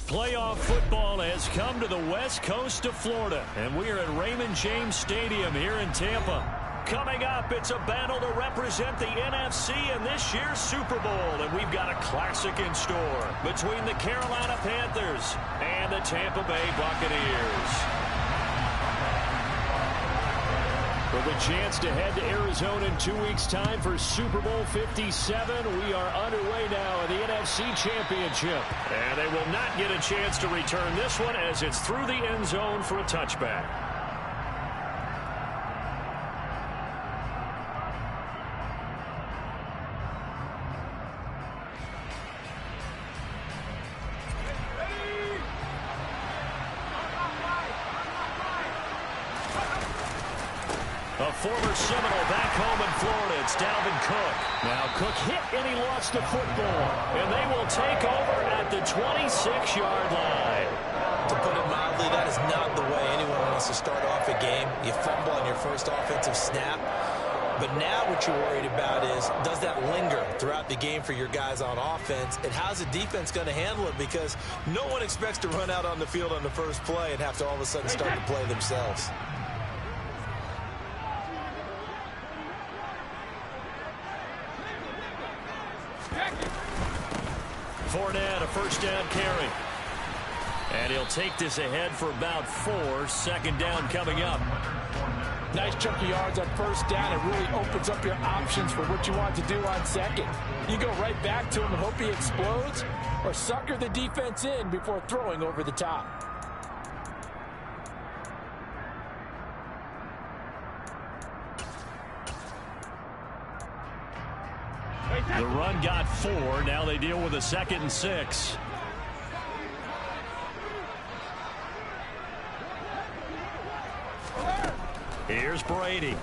Playoff football has come to the west coast of Florida, and we are at Raymond James Stadium here in Tampa. Coming up, it's a battle to represent the NFC in this year's Super Bowl, and we've got a classic in store between the Carolina Panthers and the Tampa Bay Buccaneers. With a chance to head to Arizona in 2 weeks' time for Super Bowl 57, we are underway now in the NFC Championship. And they will not get a chance to return this one as it's through the end zone for a touchback. A former Seminole back home in Florida. It's Dalvin Cook. Now Cook hit and he lost the football. And they will take over at the 26-yard line. To put it mildly, that is not the way anyone wants to start off a game. You fumble on your first offensive snap. But now what you're worried about is, does that linger throughout the game for your guys on offense? And how's the defense going to handle it? Because no one expects to run out on the field on the first play and have to all of a sudden start to play themselves. Fournette, a first down carry. And he'll take this ahead for about 4. Second down coming up. Nice chunk of yards on first down. It really opens up your options for what you want to do on second. You go right back to him and hope he explodes, or sucker the defense in before throwing over the top. The run got 4. Now they deal with a 2nd and 6. Here's Brady.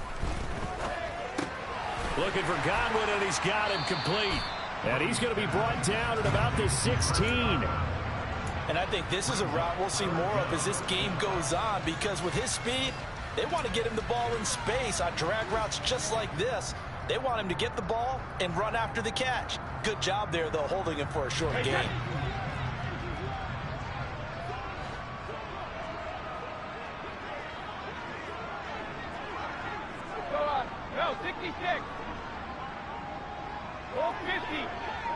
Looking for Godwin, and he's got him complete. And he's going to be brought down at about the 16. And I think this is a route we'll see more of as this game goes on, because with his speed, they want to get him the ball in space on drag routes just like this. They want him to get the ball and run after the catch. Good job there, though, holding him for a short gain. Go 66. Go 50.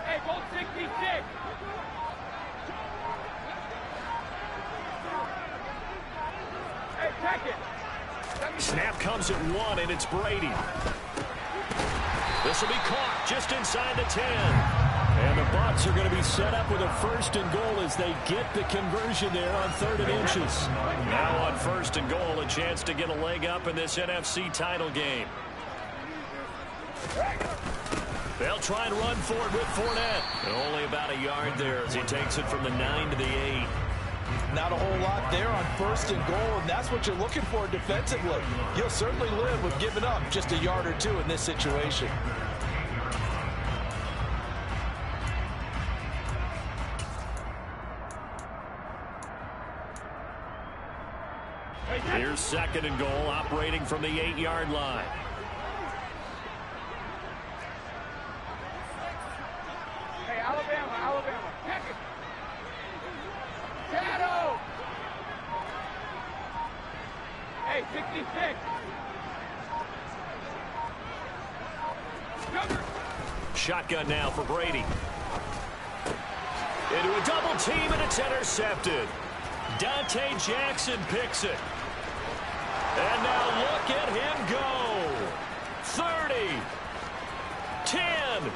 Hey, go 66. Hey, check it. Snap comes at 1, and it's Brady. This will be caught just inside the 10. And the Bucs are going to be set up with a 1st and goal as they get the conversion there on 3rd and inches. Now on 1st and goal, a chance to get a leg up in this NFC title game. They'll try and run for it with Fournette. And only about a yard there as he takes it from the 9 to the 8. Not a whole lot there on 1st and goal, and that's what you're looking for defensively. You'll certainly live with giving up just a yard or 2 in this situation. Here's 2nd and goal, operating from the 8-yard line. Hey, Alabama. Check it. Shadow. Hey, 66. Cover. Shotgun now for Brady. Into a double team, and it's intercepted. Dante Jackson picks it. And now look at him go. 30. 10.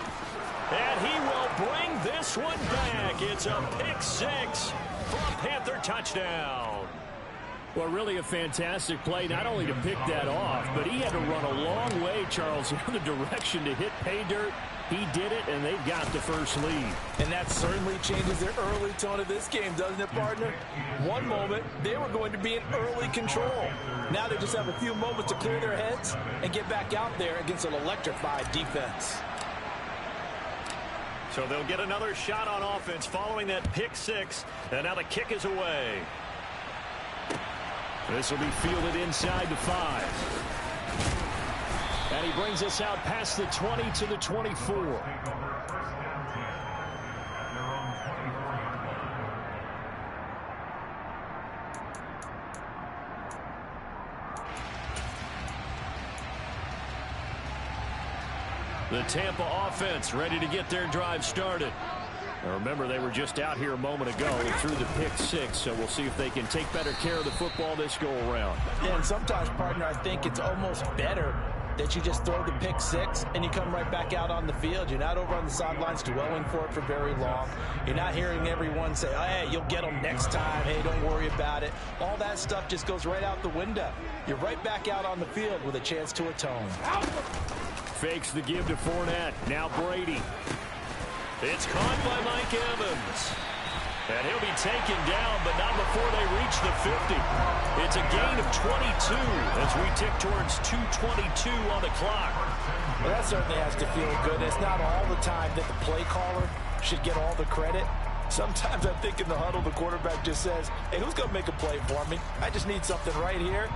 And he will bring this one back. It's a pick 6 for a Panther touchdown. Well, really a fantastic play, not only to pick that off, but he had to run a long way, Charles, in the direction to hit pay dirt. He did it, and they've got the first lead. And that certainly changes the early tone of this game, doesn't it, partner? One moment, they were going to be in early control. Now they just have a few moments to clear their heads and get back out there against an electrified defense. So they'll get another shot on offense following that pick 6, and now the kick is away. This will be fielded inside the 5. And he brings us out past the 20 to the 24. The Tampa offense ready to get their drive started. Now remember, they were just out here a moment ago and threw the pick six, so we'll see if they can take better care of the football this go-around. Yeah, and sometimes, partner, I think it's almost better that you just throw the pick six and you come right back out on the field. You're not over on the sidelines dwelling for it for very long. You're not hearing everyone say, oh, hey, you'll get them next time. Hey, don't worry about it. All that stuff just goes right out the window. You're right back out on the field with a chance to atone. Fakes the give to Fournette. Now Brady. It's caught by Mike Evans. And he'll be taken down, but not before they reach the 50. It's a gain of 22 as we tick towards 2:22 on the clock. Well, that certainly has to feel good. It's not all the time that the play caller should get all the credit. Sometimes I think in the huddle, the quarterback just says, hey, who's going to make a play for me? I just need something right here.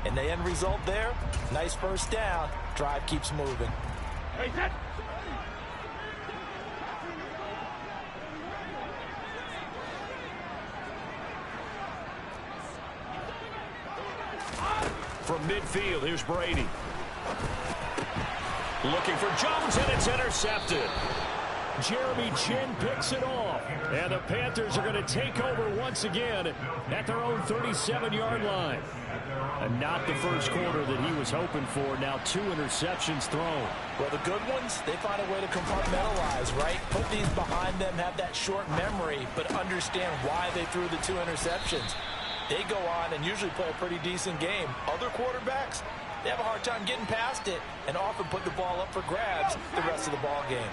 And the end result there, nice first down. Drive keeps moving. Hey, set. From midfield, here's Brady. Looking for Jones, and it's intercepted. Jeremy Chin picks it off. And the Panthers are going to take over once again at their own 37-yard line. And not the first quarter that he was hoping for. Now 2 interceptions thrown. Well, the good ones, they find a way to compartmentalize, right? Put these behind them, have that short memory, but understand why they threw the 2 interceptions. They go on and usually play a pretty decent game. Other quarterbacks, they have a hard time getting past it and often put the ball up for grabs the rest of the ball game.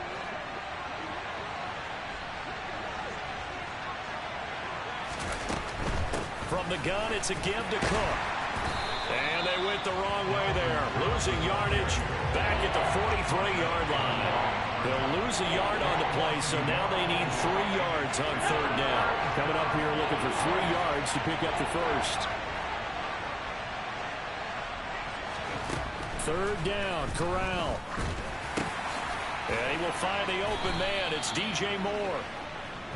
From the gun, it's a give to Cook. And they went the wrong way there. Losing yardage back at the 43-yard line. They'll lose a yard on the play, so now they need 3 yards on third down. Coming up here looking for 3 yards to pick up the first. Third down, Corral. And he will find the open man. It's DJ Moore.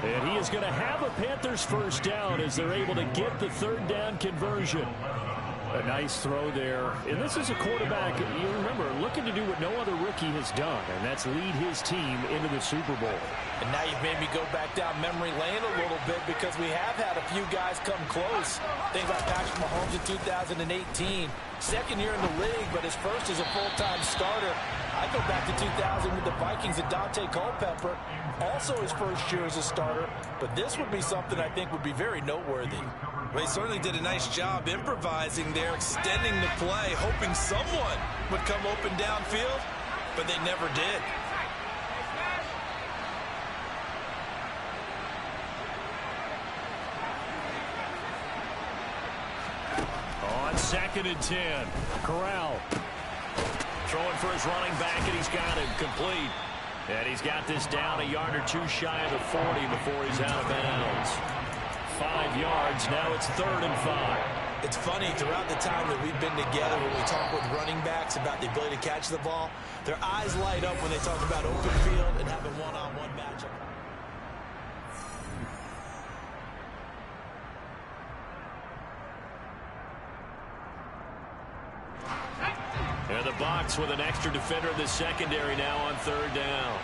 And he is going to have a Panthers first down as they're able to get the third down conversion. A nice throw there. And this is a quarterback, you remember, looking to do what no other rookie has done, and that's lead his team into the Super Bowl. And now you've made me go back down memory lane a little bit because we have had a few guys come close. Things like Patrick Mahomes in 2018. Second year in the league, but his first as a full-time starter. I go back to 2000 with the Vikings and Dante Culpepper. Also his first year as a starter. But this would be something I think would be very noteworthy. Well, he certainly did a nice job improvising there, extending the play, hoping someone would come open downfield, but they never did. On 2nd and 10, Corral throwing for his running back, and he's got him complete. And he's got this down a yard or 2 shy of the 40 before he's out of bounds. 5 yards, now it's 3rd and 5. It's funny, throughout the time that we've been together, when we talk with running backs about the ability to catch the ball, their eyes light up when they talk about open field and having one-on-one matchup. And the Bucs with an extra defender in the secondary now on 3rd down.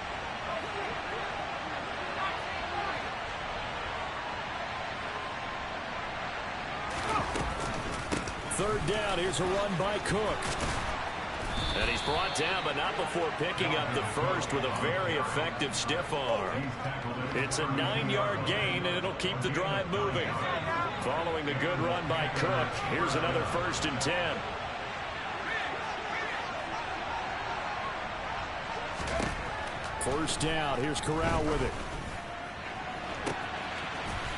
Third down, here's a run by Cook. And he's brought down, but not before picking up the first with a very effective stiff arm. It's a 9-yard gain, and it'll keep the drive moving. Following the good run by Cook, here's another 1st and 10. First down, here's Corral with it.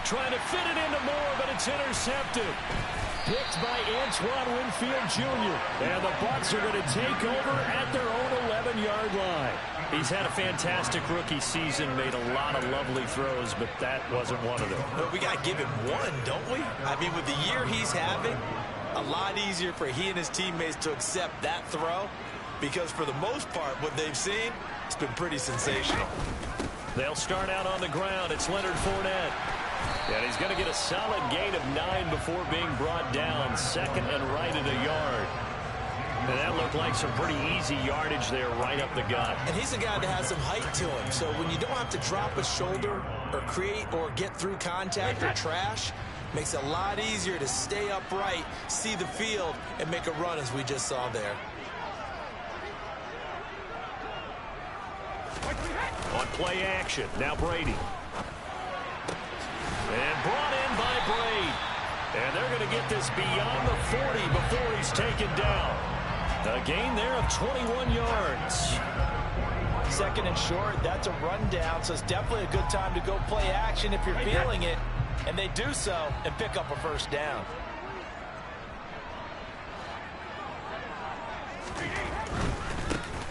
Trying to fit it into Moore, but it's intercepted. Picked by Antoine Winfield Jr. And the Bucs are going to take over at their own 11-yard line. He's had a fantastic rookie season, made a lot of lovely throws, but that wasn't one of them. But we got to give him one, don't we? I mean, with the year he's having, a lot easier for he and his teammates to accept that throw, because for the most part, what they've seen, it's been pretty sensational. They'll start out on the ground. It's Leonard Fournette. And he's going to get a solid gain of 9 before being brought down. 2nd and right at a yard. And that looked like some pretty easy yardage there right up the gut. And he's a guy that has some height to him. So when you don't have to drop a shoulder or create or get through contact or trash, makes it a lot easier to stay upright, see the field, and make a run as we just saw there. On play action, now Brady. And brought in by Brady. And they're going to get this beyond the 40 before he's taken down. A gain there of 21 yards. Second and short, that's a rundown, so it's definitely a good time to go play action if you're feeling it. And they do so and pick up a first down.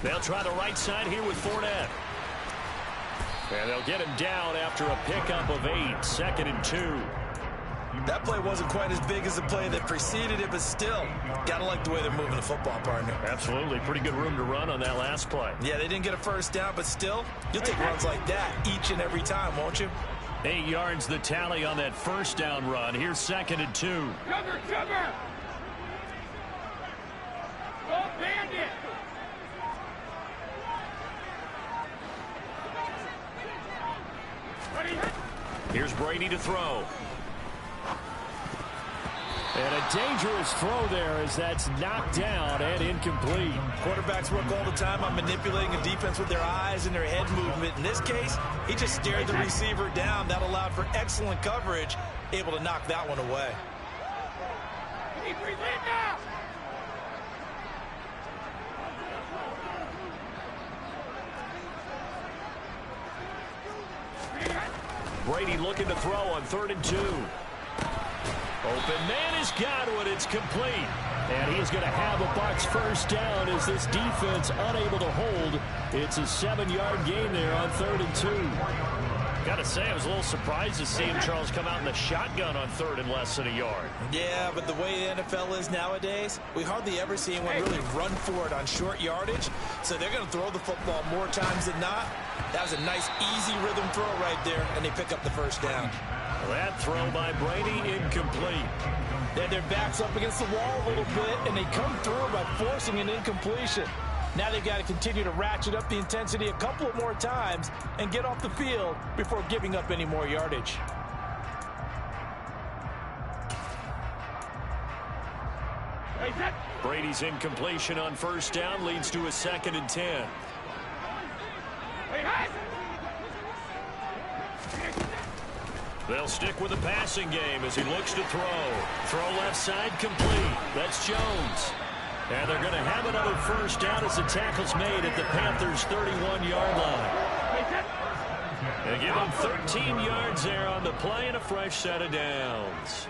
They'll try the right side here with Fournette. And they'll get him down after a pickup of 8, 2nd and 2. That play wasn't quite as big as the play that preceded it, but still, got to like the way they're moving the football, partner. Absolutely. Pretty good room to run on that last play. Yeah, they didn't get a first down, but still, you'll take runs like that each and every time, won't you? 8 yards the tally on that first down run. Here's 2nd and 2. Cover! Go Bandit! Here's Brady to throw. And a dangerous throw there as that's knocked down and incomplete. Quarterbacks work all the time on manipulating a defense with their eyes and their head movement. In this case, he just stared the receiver down. That allowed for excellent coverage, able to knock that one away. Brady looking to throw on 3rd and 2. Open man is Godwin. It's complete. And he's going to have a Bucs first down as this defense unable to hold. It's a 7-yard gain there on 3rd and 2. Got to say, I was a little surprised to see him, Charles, come out in the shotgun on 3rd and less than a yard. Yeah, but the way the NFL is nowadays, we hardly ever see anyone really run for it on short yardage. So they're going to throw the football more times than not. That was a nice, easy rhythm throw right there, and they pick up the first down. That throw by Brady incomplete. Then their backs up against the wall a little bit, and they come through by forcing an incompletion. Now they've got to continue to ratchet up the intensity a couple of more times and get off the field before giving up any more yardage. Brady's incompletion on first down leads to a 2nd and 10. They'll stick with the passing game as he looks to throw. Throw left side complete. That's Jones. And they're going to have another first down as the tackle's made at the Panthers' 31-yard line. They give them 13 yards there on the play and a fresh set of downs.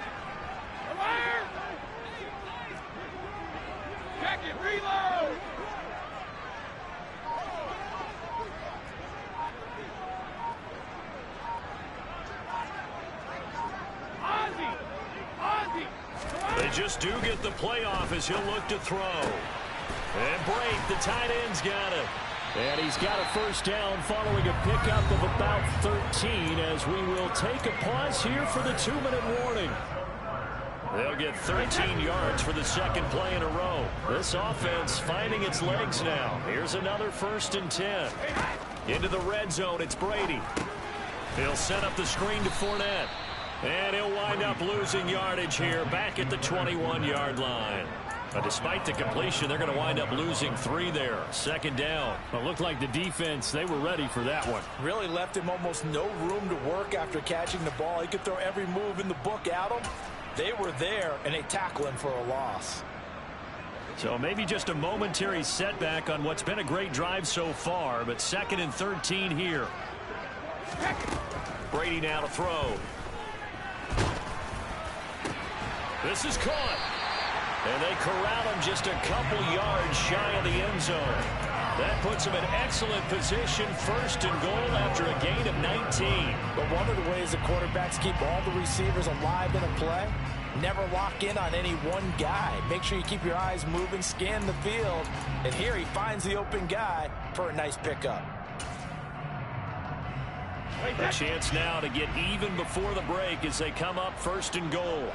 Check it, reload! They just do get the playoff as he'll look to throw. And Brake, the tight end's got it. And he's got a first down following a pickup of about 13 as we will take a pause here for the 2-minute warning. They'll get 13 yards for the second play in a row. This offense finding its legs now. Here's another 1st and 10. Into the red zone, it's Brady. He'll set up the screen to Fournette. And he'll wind up losing yardage here back at the 21-yard line. But despite the completion, they're going to wind up losing 3 there. 2nd down. It looked like the defense, they were ready for that one. Really left him almost no room to work after catching the ball. He could throw every move in the book at him. They were there, and they tackle him for a loss. So maybe just a momentary setback on what's been a great drive so far, but 2nd and 13 here. Brady now to throw. This is caught. And they corral him just a couple yards shy of the end zone. That puts him in excellent position, 1st and goal after a gain of 19. But one of the ways the quarterbacks keep all the receivers alive in a play, never lock in on any one guy. Make sure you keep your eyes moving, scan the field. And here he finds the open guy for a nice pickup. A chance now to get even before the break as they come up 1st and goal.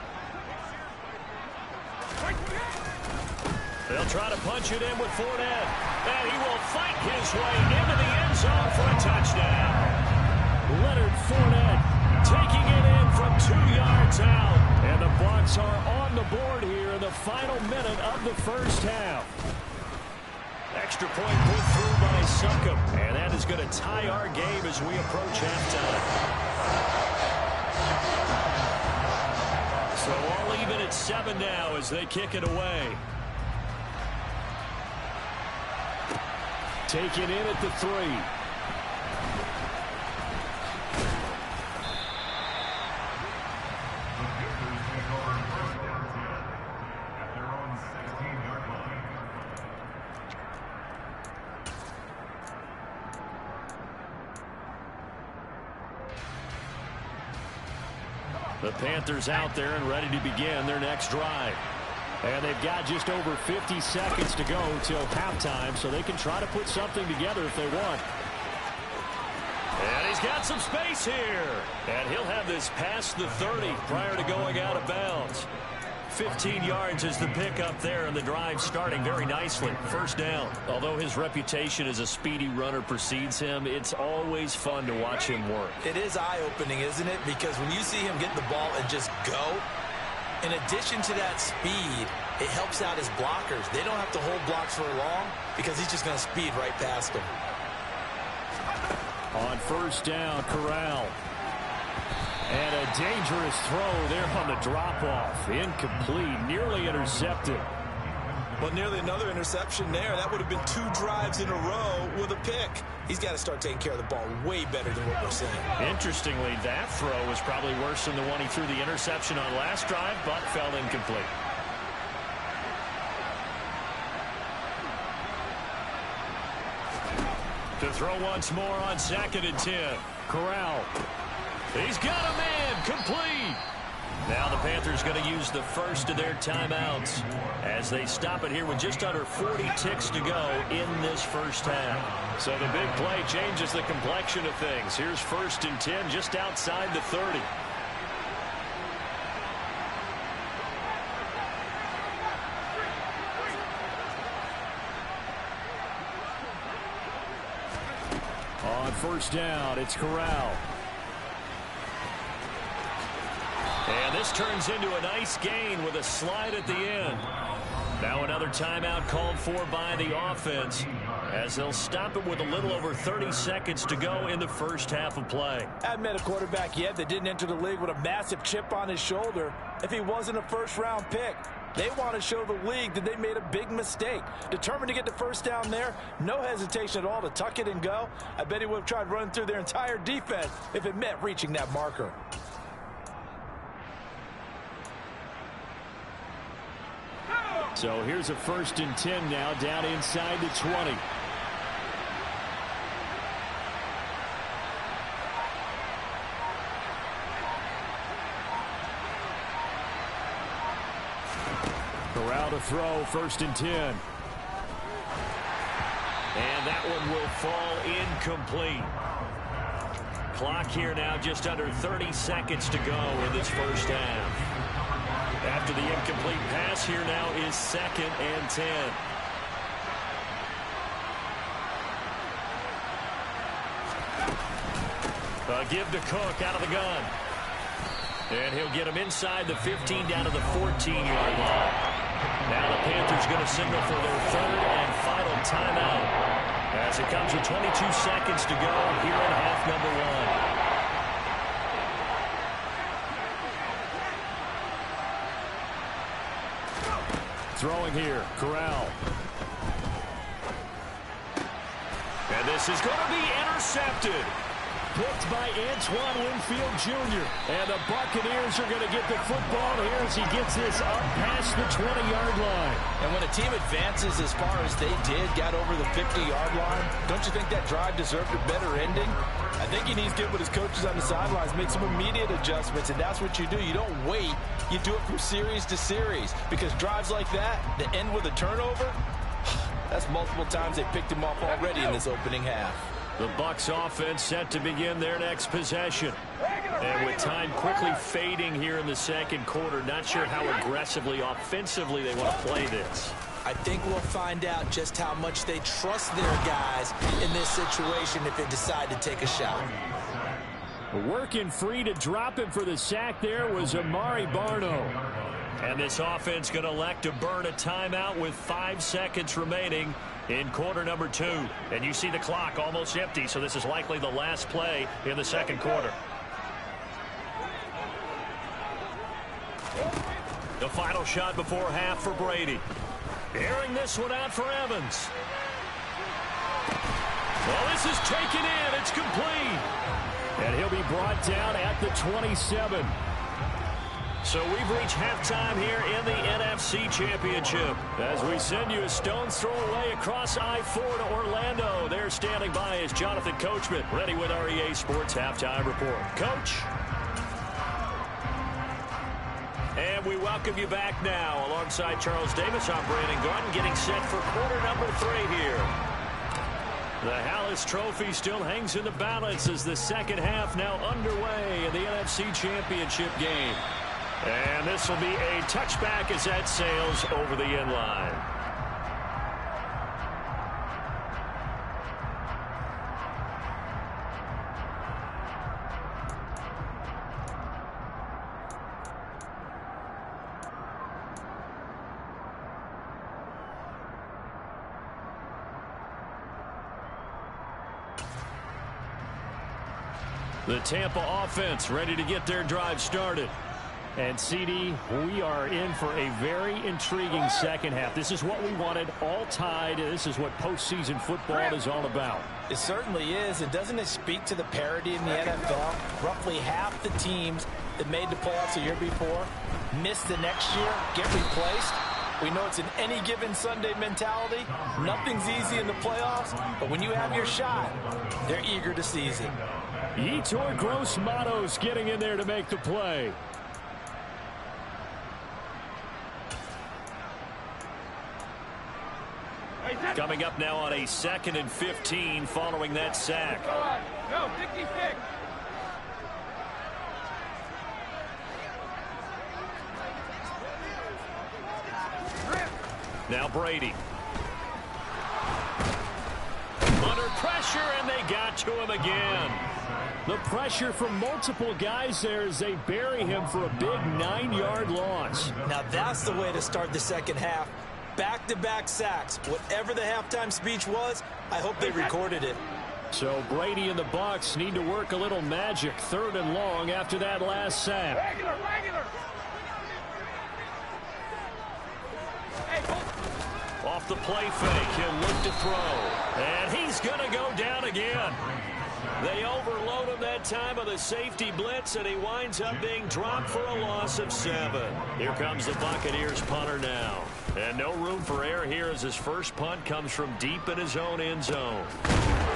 They'll try to punch it in with Fournette. And he will fight his way into the end zone for a touchdown. Leonard Fournette taking it in from 2 yards out. And the Bucs are on the board here in the final minute of the first half. Extra point put through by Succop. And that is going to tie our game as we approach halftime. So all even at 7 now as they kick it away. Taken in at the 3. The Panthers out there and ready to begin their next drive. And they've got just over 50 seconds to go till halftime, so they can try to put something together if they want. And he's got some space here. And he'll have this past the 30 prior to going out of bounds. 15 yards is the pickup there, and the drive starting very nicely. First down. Although his reputation as a speedy runner precedes him, it's always fun to watch him work. It is eye-opening, isn't it? Because when you see him get the ball and just go, in addition to that speed, it helps out his blockers. They don't have to hold blocks for long because he's just going to speed right past them. On first down, Corral. And a dangerous throw there on the drop-off. Incomplete, nearly intercepted. Well, nearly another interception there. That would have been 2 drives in a row with a pick. He's got to start taking care of the ball way better than what we're seeing. Interestingly, that throw was probably worse than the one he threw the interception on last drive, but fell incomplete. To throw once more on 2nd and 10. Corral. He's got a man, complete. Now the Panthers going to use the first of their timeouts as they stop it here with just under 40 ticks to go in this first half. So the big play changes the complexion of things. Here's 1st and 10 just outside the 30. On first down, it's Corral. And this turns into a nice gain with a slide at the end. Now another timeout called for by the offense as they'll stop it with a little over 30 seconds to go in the first half of play. I haven't met a quarterback yet that didn't enter the league with a massive chip on his shoulder if he wasn't a first-round pick. They want to show the league that they made a big mistake. Determined to get the first down there, no hesitation at all to tuck it and go. I bet he would have tried running through their entire defense if it meant reaching that marker. So here's a 1st and 10 now down inside the 20. Corral to throw, 1st and 10. And that one will fall incomplete. Clock here now just under 30 seconds to go in this first half. After the incomplete pass, here now is 2nd and 10. Give to Cook out of the gun. And he'll get him inside the 15 down to the 14-yard line. Now the Panthers going to signal for their 3rd and final timeout as it comes with 22 seconds to go here in half number 1. Throwing here, Corral. And this is going to be intercepted. Picked by Antoine Winfield Jr. And the Buccaneers are going to get the football here as he gets this up past the 20-yard line. And when a team advances as far as they did, got over the 50-yard line, don't you think that drive deserved a better ending? I think he needs to get with his coaches on the sidelines, make some immediate adjustments, and that's what you do. You don't wait. You do it from series to series because drives like that end with a turnover, that's multiple times they picked him off already in this opening half. The Bucs offense set to begin their next possession. And with time quickly fading here in the second quarter, not sure how aggressively, offensively they want to play this. I think we'll find out just how much they trust their guys in this situation if they decide to take a shot. Working free to drop him for the sack there was Amari Barno. And this offense going to elect to burn a timeout with 5 seconds remaining in quarter number 2. And you see the clock almost empty, so this is likely the last play in the second quarter. The final shot before half for Brady. Airing this one out for Evans. Well, this is taken in. It's complete. And he'll be brought down at the 27. So we've reached halftime here in the NFC Championship. As we send you a stone's throw away across I-4 to Orlando. There standing by is Jonathan Coachman, ready with our EA Sports Halftime Report. Coach. And we welcome you back now. Alongside Charles Davis, I'm Brandon Garden, getting set for quarter number 3 here. The Hallis Trophy still hangs in the balance as the second half now underway in the NFC Championship game. And this will be a touchback as that sails over the end line. The Tampa offense ready to get their drive started. And, CD, we are in for a very intriguing second half. This is what we wanted, all tied. This is what postseason football is all about. It certainly is. And doesn't it speak to the parity in the NFL? Roughly half the teams that made the playoffs the year before miss the next year, get replaced. We know it's an any given Sunday mentality. Nothing's easy in the playoffs, but when you have your shot, they're eager to seize it. Yetur Gross-Matos getting in there to make the play. Coming up now on a 2nd and 15 following that sack. Go, Dicky pick. Now Brady. Under pressure, and they got to him again. The pressure from multiple guys there as they bury him for a big 9-yard loss. Now that's the way to start the second half. Back-to-back sacks. Whatever the halftime speech was, I hope they recorded it. So Brady and the Bucs need to work a little magic. 3rd and long after that last sack. Regular. Off the play fake, he'll look to throw. And he's going to go down again. They overload him that time of the safety blitz, and he winds up being dropped for a loss of 7. Here comes the Buccaneers punter now. And no room for error here as his first punt comes from deep in his own end zone.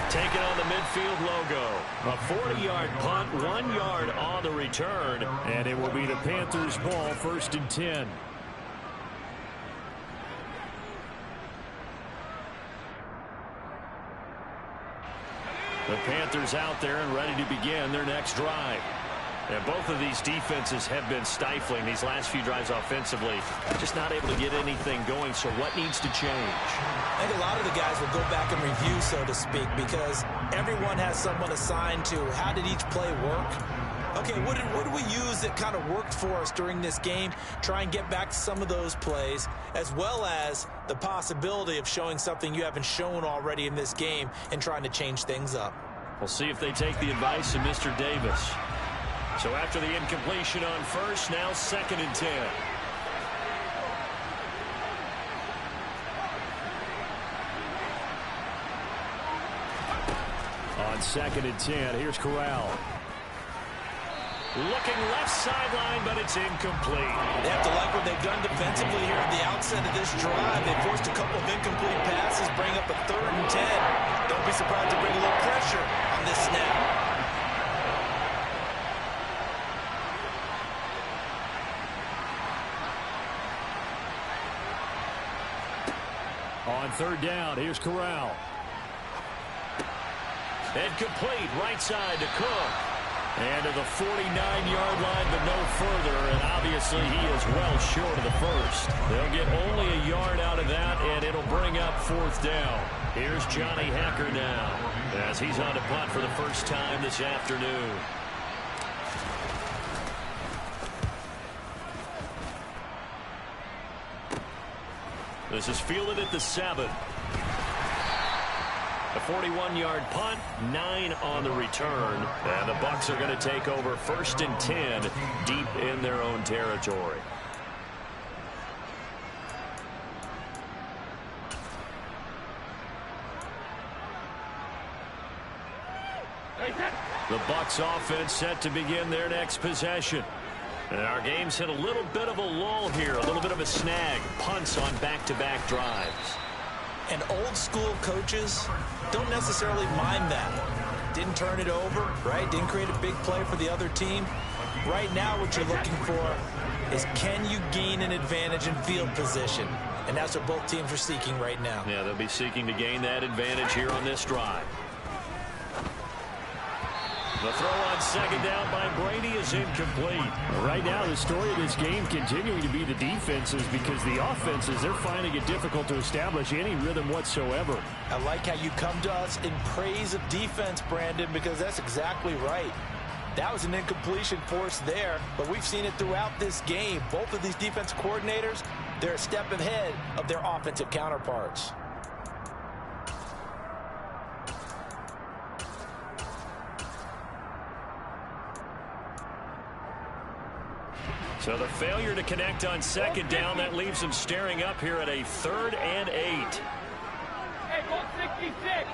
Taking on the midfield logo. A 40-yard punt, 1 yard on the return. And it will be the Panthers' ball, 1st and 10. The Panthers out there and ready to begin their next drive. And both of these defenses have been stifling these last few drives offensively. Just not able to get anything going, so what needs to change? I think a lot of the guys will go back and review, so to speak, because everyone has someone assigned to how did each play work. Okay, what did we use that kind of worked for us during this game? Try and get back to some of those plays, as well as the possibility of showing something you haven't shown already in this game and trying to change things up. We'll see if they take the advice of Mr. Davis. So after the incompletion on first, now 2nd and 10. On 2nd and 10, here's Corral. Looking left sideline, but it's incomplete. They have to like what they've done defensively here at the outset of this drive. They forced a couple of incomplete passes, bring up a 3rd and 10. Don't be surprised to bring a little pressure on this snap. On 3rd down, here's Corral. And complete right side to Cook. And to the 49-yard line, but no further. And obviously, he is well short of the first. They'll get only a yard out of that, and it'll bring up fourth down. Here's Johnny Hacker now, as he's on to punt for the first time this afternoon. This is fielded at the 7. A 41-yard punt, 9 on the return. And the Bucs are going to take over 1st and 10 deep in their own territory. The Bucs offense set to begin their next possession. And our game's hit a little bit of a lull here, a little bit of a snag. Punts on back-to-back drives. And old-school coaches don't necessarily mind that. Didn't turn it over, right? Didn't create a big play for the other team. Right now what you're looking for is, can you gain an advantage in field position? And that's what both teams are seeking right now. Yeah, they'll be seeking to gain that advantage here on this drive. The throw on second down by Brady is incomplete. Right now, the story of this game continuing to be the defenses, because the offenses, they're finding it difficult to establish any rhythm whatsoever. I like how you come to us in praise of defense, Brandon, because that's exactly right. That was an incompletion forced there, but we've seen it throughout this game. Both of these defense coordinators, they're a step ahead of their offensive counterparts. So the failure to connect on second down, that leaves him staring up here at a 3rd and 8. Hey, ball 66.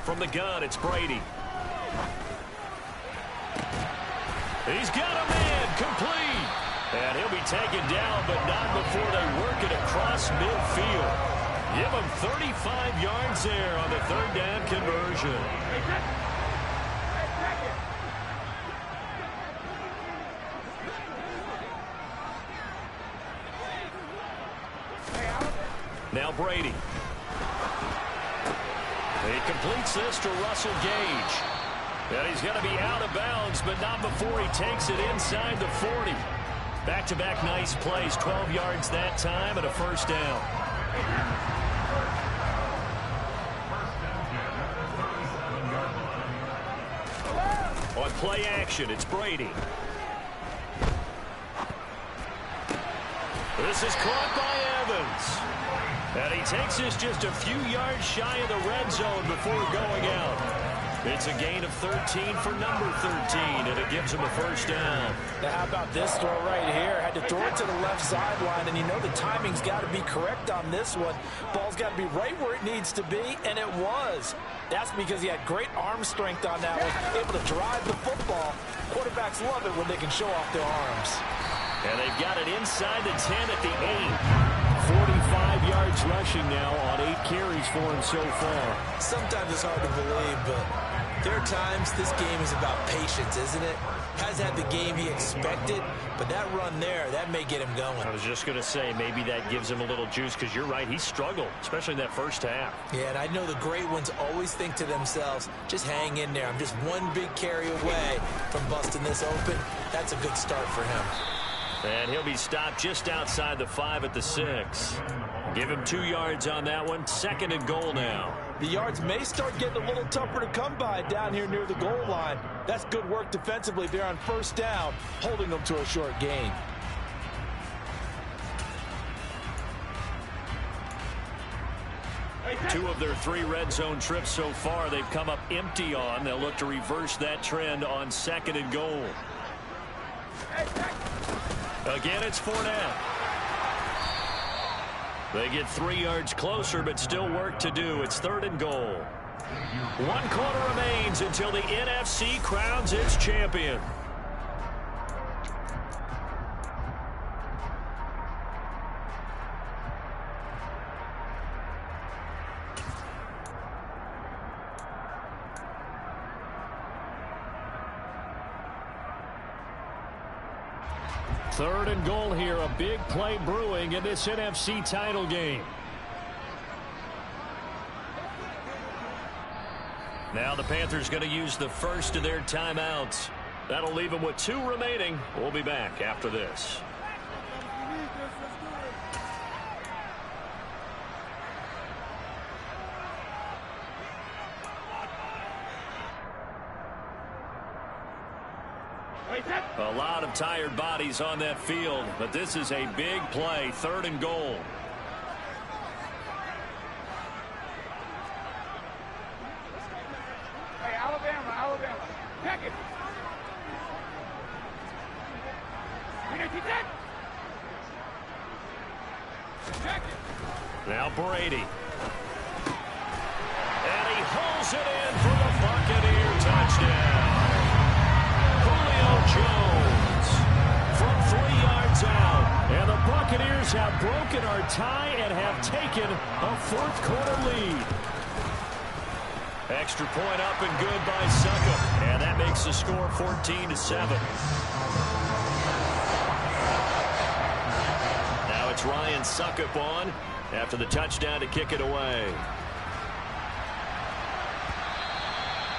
From the gun, it's Brady. He's got a man, complete. And he'll be taken down, but not before they work it across midfield. Give him 35 yards there on the 3rd down conversion. Now Brady. He completes this to Russell Gage. And he's going to be out of bounds, but not before he takes it inside the 40. Back-to-back nice plays, 12 yards that time, and a first down. On play action, it's Brady. This is caught by Evans. And he takes this just a few yards shy of the red zone before going out. It's a gain of 13 for number 13, and it gives him a first down. Now, how about this throw right here? Had to throw it to the left sideline, and you know the timing's got to be correct on this one. Ball's got to be right where it needs to be, and it was. That's because he had great arm strength on that one, able to drive the football. Quarterbacks love it when they can show off their arms. And they've got it inside the 10 at the 8. 45 yards rushing now on 8 carries for him so far. Sometimes it's hard to believe, but there are times this game is about patience, isn't it? Has had the game he expected, but that run there, that may get him going. I was just going to say, maybe that gives him a little juice, because you're right, he struggled, especially in that first half. Yeah, and I know the great ones always think to themselves, just hang in there. I'm just one big carry away from busting this open. That's a good start for him. And he'll be stopped just outside the 5 at the 6. Give him 2 yards on that one. 2nd and goal now. The yards may start getting a little tougher to come by down here near the goal line. That's good work defensively there on first down, holding them to a short gain. Two of their 3 red zone trips so far, they've come up empty on. They'll look to reverse that trend on 2nd and goal. Again, it's Fournette. They get 3 yards closer, but still work to do. It's 3rd and goal. 1 quarter remains until the NFC crowns its champion. Third and goal here. A big play brewing in this NFC title game. Now the Panthers going to use the first of their timeouts. That'll leave them with 2 remaining. We'll be back after this. A lot of tired bodies on that field, but this is a big play. Third and goal. Hey, Alabama. Check it. Check it. Now Brady. And he hauls it in for the Buccaneer touchdown. Julio Jones from 3 yards out. And the Buccaneers have broken our tie and have taken a 4th quarter lead. Extra point up and good by Succop. And that makes the score 14-7. Now it's Ryan Succop on after the touchdown to kick it away.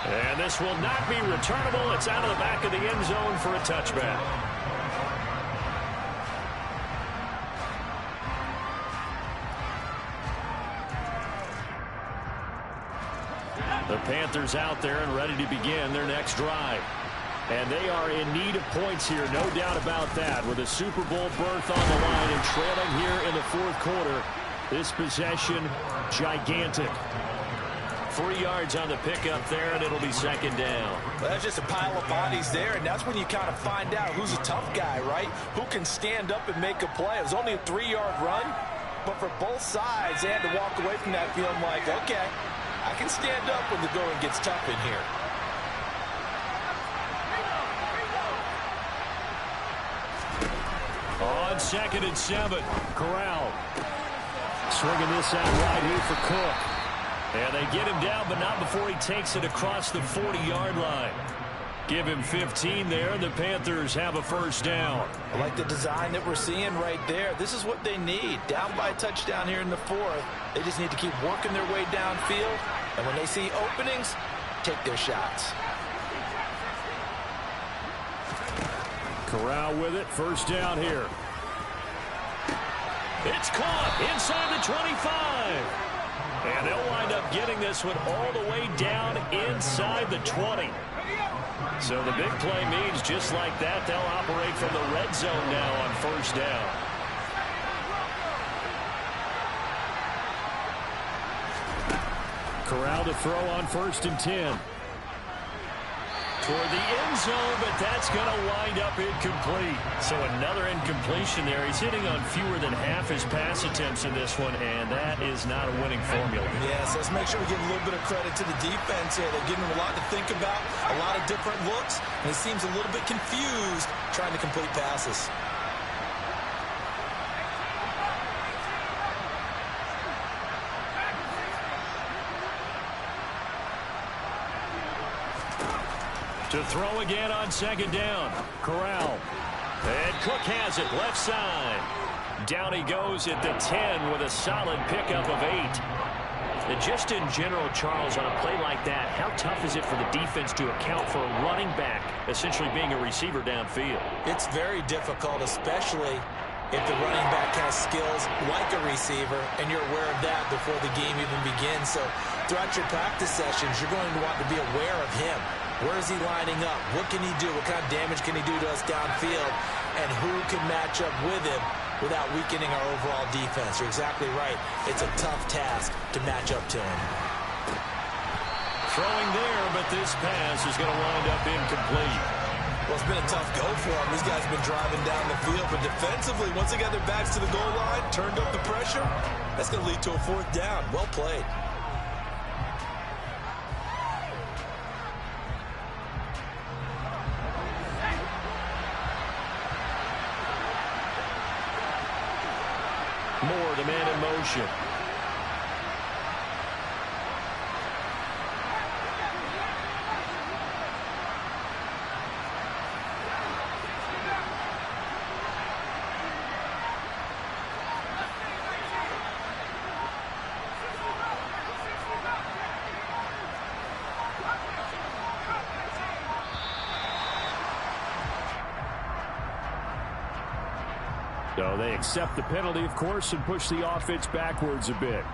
And this will not be returnable. It's out of the back of the end zone for a touchback. The Panthers out there and ready to begin their next drive. And they are in need of points here, no doubt about that. With a Super Bowl berth on the line and trailing here in the 4th quarter. This possession, gigantic. 3 yards on the pickup there, and it'll be 2nd down. Well, that's just a pile of bodies there, and that's when you kind of find out who's a tough guy, right? Who can stand up and make a play. It was only a 3-yard run, but for both sides, they had to walk away from that feeling like, okay, I can stand up when the going gets tough in here. On 2nd and 7, Corral swinging this out wide here for Cook. And they get him down, but not before he takes it across the 40-yard line. Give him 15 there, and the Panthers have a 1st down. I like the design that we're seeing right there. This is what they need. Down by a touchdown here in the 4th. They just need to keep working their way downfield. And when they see openings, take their shots. Corral with it. 1st down here. It's caught inside the 25. And they'll wind up getting this one all the way down inside the 20. So the big play means just like that, they'll operate from the red zone now on 1st down. Corral to throw on 1st and 10. Toward the end zone, but that's going to wind up incomplete. So another incompletion there. He's hitting on fewer than half his pass attempts in this one, and that is not a winning formula. Yes, let's make sure we give a little bit of credit to the defense here. They're giving him a lot to think about, a lot of different looks, and he seems a little bit confused trying to complete passes. To throw again on 2nd down. Corral. And Cook has it left side. Down he goes at the 10 with a solid pickup of 8. And just in general, Charles, on a play like that, how tough is it for the defense to account for a running back essentially being a receiver downfield? It's very difficult, especially if the running back has skills like a receiver, and you're aware of that before the game even begins. So throughout your practice sessions, you're going to want to be aware of him. Where is he lining up? What can he do? What kind of damage can he do to us downfield? And who can match up with him without weakening our overall defense? You're exactly right. It's a tough task to match up to him. Throwing there, but this pass is going to wind up incomplete. Well, it's been a tough go for them. These guys have been driving down the field, but defensively, once they got their backs to the goal line, turned up the pressure, that's going to lead to a 4th down. Well played. Moore, the man in motion. So they accept the penalty, of course, and push the offense backwards a bit.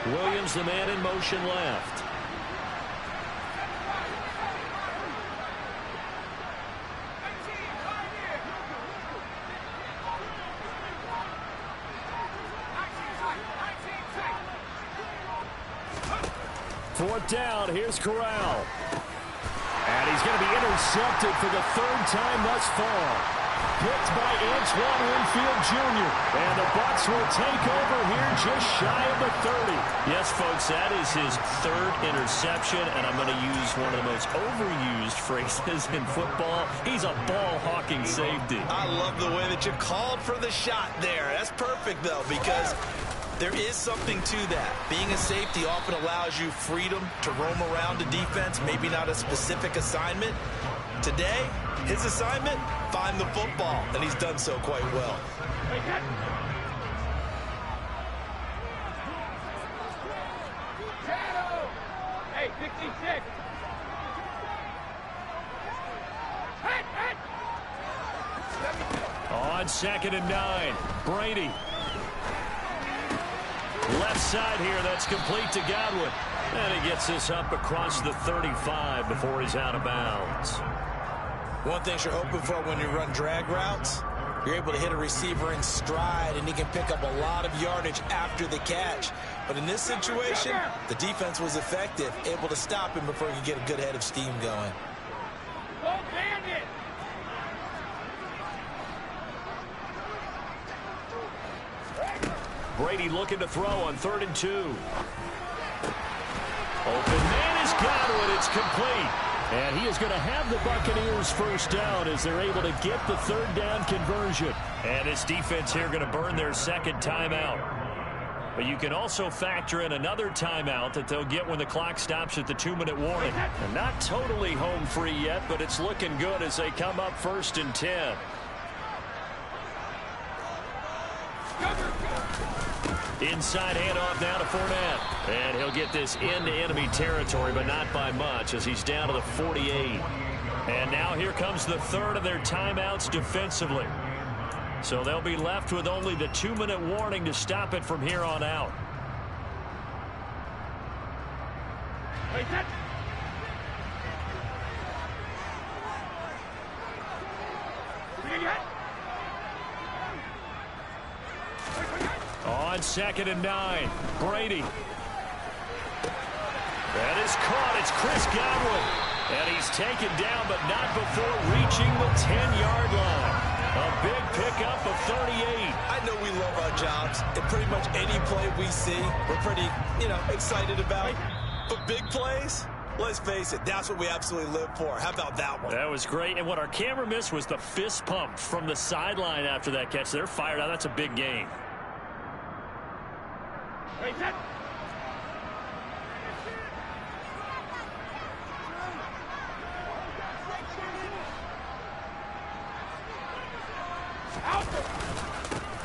Williams, the man in motion left. Fourth down, here's Corral. And he's going to be intercepted for the third time thus far. Picked by Antoine Winfield Jr. And the Bucs will take over here just shy of the 30. Yes, folks, that is his third interception, and I'm going to use one of the most overused phrases in football. He's a ball-hawking safety. I love the way that you called for the shot there. That's perfect, though, because there is something to that. Being a safety often allows you freedom to roam around the defense, maybe not a specific assignment. Today, his assignment, find the football, and he's done so quite well. Hey, 66. On 2nd and 9, Brady. Left side here, that's complete to Godwin. And he gets this up across the 35 before he's out of bounds. One thing you're hoping for when you run drag routes, you're able to hit a receiver in stride, and he can pick up a lot of yardage after the catch. But in this situation, the defense was effective, able to stop him before he could get a good head of steam going. Go Bandit! Brady looking to throw on 3rd and 2. Open man is Godwin. It's complete. And he is going to have the Buccaneers first down as they're able to get the 3rd down conversion. And this defense here going to burn their second timeout. But you can also factor in another timeout that they'll get when the clock stops at the 2-minute warning. And not totally home free yet, but it's looking good as they come up 1st and 10. Inside handoff now to Fournette. And he'll get this into enemy territory, but not by much as he's down to the 48. And now here comes the 3rd of their timeouts defensively. So they'll be left with only the 2-minute warning to stop it from here on out. On 2nd and 9, Brady. That is caught. It's Chris Godwin. And he's taken down, but not before reaching the 10-yard line. A big pickup of 38. I know we love our jobs, and pretty much any play we see, we're pretty, excited about. But big plays, let's face it, that's what we absolutely live for. How about that one? That was great. And what our camera missed was the fist pump from the sideline after that catch. They're fired out. That's a big game.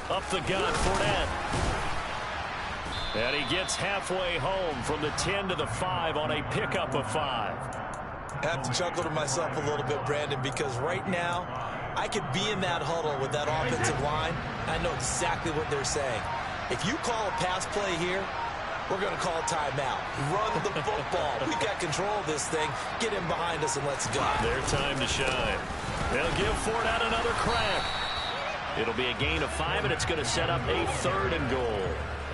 Up the gun, Fournette. And he gets halfway home from the 10 to the 5 on a pickup of 5. I have to chuckle to myself a little bit, Brandon, because right now I could be in that huddle with that offensive line. I know exactly what they're saying. If you call a pass play here, we're going to call timeout. Run the football. We've got control of this thing. Get him behind us and let's go. Their time to shine. They'll give Fournette another crack. It'll be a gain of 5, and it's going to set up a 3rd and goal.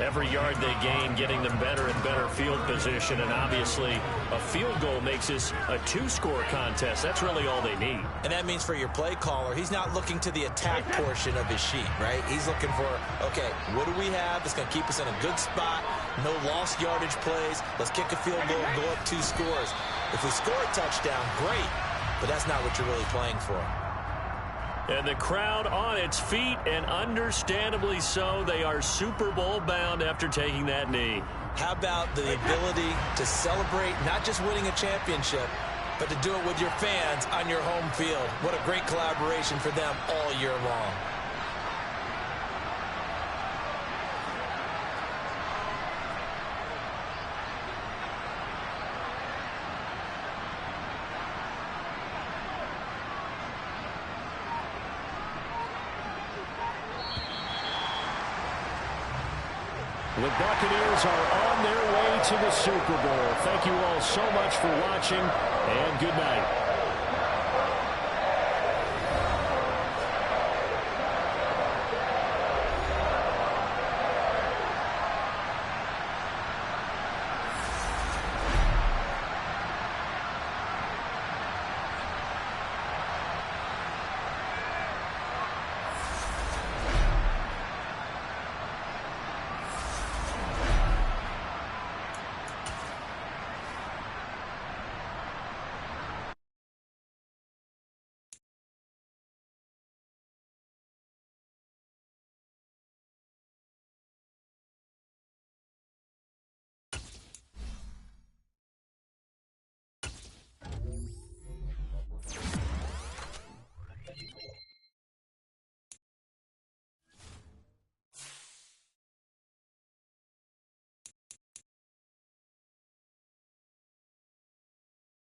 Every yard they gain, getting them better and better field position, and obviously a field goal makes this a 2-score contest. That's really all they need. And that means for your play caller, he's not looking to the attack portion of his sheet, right? He's looking for, okay, what do we have that's going to keep us in a good spot? No lost yardage plays. Let's kick a field goal and go up 2 scores. If we score a touchdown, great, but that's not what you're really playing for. And the crowd on its feet, and understandably so. They are Super Bowl bound after taking that knee. How about the ability to celebrate not just winning a championship, but to do it with your fans on your home field? What a great collaboration for them all year long. The Buccaneers are on their way to the Super Bowl. Thank you all so much for watching, and good night.